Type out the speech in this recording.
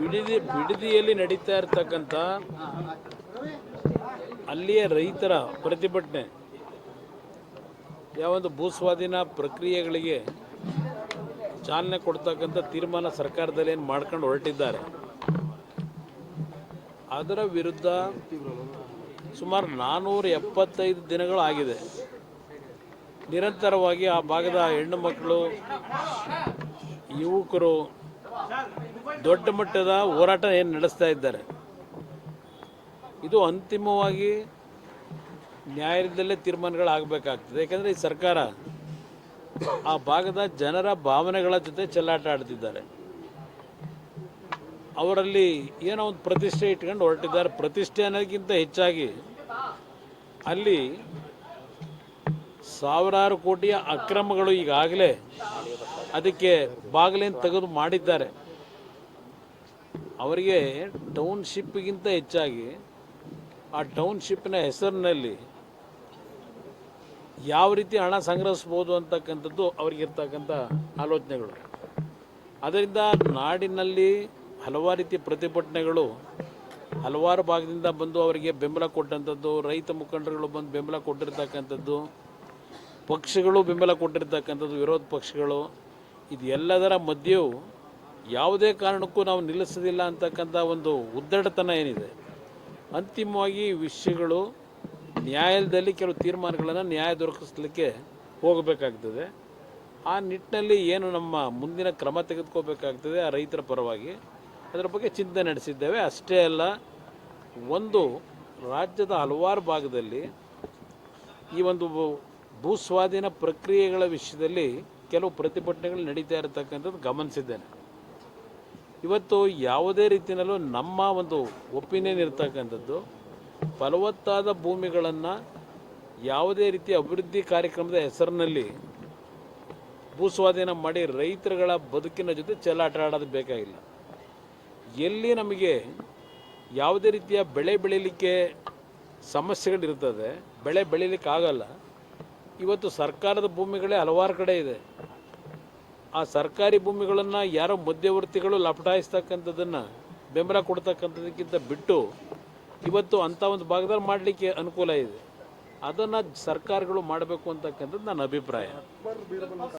ಬಿಡದಿಯಲ್ಲಿ ನಡೀತಾ ಇರತಕ್ಕಂಥ ಅಲ್ಲಿಯ ರೈತರ ಪ್ರತಿಭಟನೆ ಯಾವೊಂದು ಭೂಸ್ವಾಧೀನ ಪ್ರಕ್ರಿಯೆಗಳಿಗೆ ಚಾಲನೆ ಕೊಡ್ತಕ್ಕಂಥ ತೀರ್ಮಾನ ಸರ್ಕಾರದಲ್ಲಿ ಏನು ಮಾಡ್ಕೊಂಡು ಹೊರಟಿದ್ದಾರೆ, ಅದರ ವಿರುದ್ಧ ಸುಮಾರು 475 ದಿನಗಳು ಆಗಿದೆ. ನಿರಂತರವಾಗಿ ಆ ಭಾಗದ ಹೆಣ್ಣು ಮಕ್ಕಳು, ಯುವಕರು ದೊಡ್ಡ ಮಟ್ಟದ ಹೋರಾಟ ಏನು ನಡೆಸ್ತಾ ಇದ್ದಾರೆ. ಇದು ಅಂತಿಮವಾಗಿ ನ್ಯಾಯಾಲಯದಲ್ಲೇ ತೀರ್ಮಾನಗಳಾಗಬೇಕಾಗ್ತದೆ. ಯಾಕಂದರೆ ಈ ಸರ್ಕಾರ ಆ ಭಾಗದ ಜನರ ಭಾವನೆಗಳ ಜೊತೆ ಚೆಲ್ಲಾಟ ಆಡ್ತಿದ್ದಾರೆ. ಅವರಲ್ಲಿ ಏನೋ ಒಂದು ಪ್ರತಿಷ್ಠೆ ಇಟ್ಕೊಂಡು ಹೊರಟಿದ್ದಾರೆ. ಪ್ರತಿಷ್ಠೆ ಅನ್ನೋದಕ್ಕಿಂತ ಹೆಚ್ಚಾಗಿ ಅಲ್ಲಿ ಸಾವಿರಾರು ಕೋಟಿಯ ಅಕ್ರಮಗಳು ಈಗಾಗಲೇ ಅದಕ್ಕೆ ಬಾಗಿಲೇನು ತೆಗೆದು ಮಾಡಿದ್ದಾರೆ. ಅವರಿಗೆ ಟೌನ್ಶಿಪ್ಗಿಂತ ಹೆಚ್ಚಾಗಿ ಆ ಟೌನ್ಶಿಪ್ನ ಹೆಸರಿನಲ್ಲಿ ಯಾವ ರೀತಿ ಹಣ ಸಂಗ್ರಹಿಸ್ಬೋದು ಅಂತಕ್ಕಂಥದ್ದು ಅವ್ರಿಗಿರ್ತಕ್ಕಂಥ ಆಲೋಚನೆಗಳು. ಅದರಿಂದ ನಾಡಿನಲ್ಲಿ ಹಲವಾರು ರೀತಿಯ ಪ್ರತಿಭಟನೆಗಳು ಹಲವಾರು ಭಾಗದಿಂದ ಬಂದು ಅವರಿಗೆ ಬೆಂಬಲ ಕೊಟ್ಟಂಥದ್ದು, ರೈತ ಮುಖಂಡರುಗಳು ಬಂದು ಬೆಂಬಲ ಕೊಟ್ಟಿರ್ತಕ್ಕಂಥದ್ದು, ಪಕ್ಷಗಳು ಬೆಂಬಲ ಕೊಟ್ಟಿರ್ತಕ್ಕಂಥದ್ದು, ವಿರೋಧ ಪಕ್ಷಗಳು, ಇದು ಎಲ್ಲದರ ಮಧ್ಯೆಯೂ ಯಾವುದೇ ಕಾರಣಕ್ಕೂ ನಾವು ನಿಲ್ಲಿಸೋದಿಲ್ಲ ಅಂತಕ್ಕಂಥ ಒಂದು ಉದ್ದಟತನ ಏನಿದೆ. ಅಂತಿಮವಾಗಿ ವಿಷಯಗಳು ನ್ಯಾಯಾಲಯದಲ್ಲಿ ಕೆಲವು ತೀರ್ಮಾನಗಳನ್ನು ನ್ಯಾಯ ದೊರಕಿಸಲಿಕ್ಕೆ ಹೋಗಬೇಕಾಗ್ತದೆ. ಆ ನಿಟ್ಟಿನಲ್ಲಿ ಏನು ನಮ್ಮ ಮುಂದಿನ ಕ್ರಮ ತೆಗೆದುಕೋಬೇಕಾಗ್ತದೆ ಆ ರೈತರ ಪರವಾಗಿ, ಅದರ ಬಗ್ಗೆ ಚಿಂತನೆ ನಡೆಸಿದ್ದೇವೆ. ಅಷ್ಟೇ ಅಲ್ಲ, ಒಂದು ರಾಜ್ಯದ ಹಲವಾರು ಭಾಗದಲ್ಲಿ ಈ ಒಂದು ಭೂಸ್ವಾಧೀನ ಪ್ರಕ್ರಿಯೆಗಳ ವಿಷಯದಲ್ಲಿ ಕೆಲವು ಪ್ರತಿಭಟನೆಗಳು ನಡೀತಾ ಇರತಕ್ಕಂಥದ್ದು ಗಮನಿಸಿದ್ದೇನೆ. ಇವತ್ತು ಯಾವುದೇ ರೀತಿಯಲ್ಲೂ ನಮ್ಮ ಒಂದು ಒಪಿನಿಯನ್ ಇರ್ತಕ್ಕಂಥದ್ದು, ಫಲವತ್ತಾದ ಭೂಮಿಗಳನ್ನು ಯಾವುದೇ ರೀತಿಯ ಅಭಿವೃದ್ಧಿ ಕಾರ್ಯಕ್ರಮದ ಹೆಸರಿನಲ್ಲಿ ಭೂಸ್ವಾಧೀನ ಮಾಡಿ ರೈತರುಗಳ ಬದುಕಿನ ಜೊತೆ ಚೆಲ್ಲಾಟ ಆಡೋದು ಬೇಕಾಗಿಲ್ಲ. ಎಲ್ಲಿ ನಮಗೆ ಯಾವುದೇ ರೀತಿಯ ಬೆಳೆ ಬೆಳೀಲಿಕ್ಕೆ ಸಮಸ್ಯೆಗಳಿರ್ತದೆ, ಬೆಳೆ ಬೆಳೀಲಿಕ್ಕೆ ಆಗಲ್ಲ. ಇವತ್ತು ಸರ್ಕಾರದ ಭೂಮಿಗಳೇ ಹಲವಾರು ಕಡೆ ಇದೆ. ಆ ಸರ್ಕಾರಿ ಭೂಮಿಗಳನ್ನು ಯಾರೋ ಮಧ್ಯವರ್ತಿಗಳು ಲಪಟಾಯಿಸ್ತಕ್ಕಂಥದ್ದನ್ನು ಬೆಂಬಲ ಕೊಡ್ತಕ್ಕಂಥದಕ್ಕಿಂತ ಬಿಟ್ಟು ಇವತ್ತು ಅಂಥ ಒಂದು ಭಾಗದಲ್ಲಿ ಮಾಡಲಿಕ್ಕೆ ಅನುಕೂಲ ಇದೆ. ಅದನ್ನು ಸರ್ಕಾರಗಳು ಮಾಡಬೇಕು ಅಂತಕ್ಕಂಥದ್ದು ನನ್ನ ಅಭಿಪ್ರಾಯ.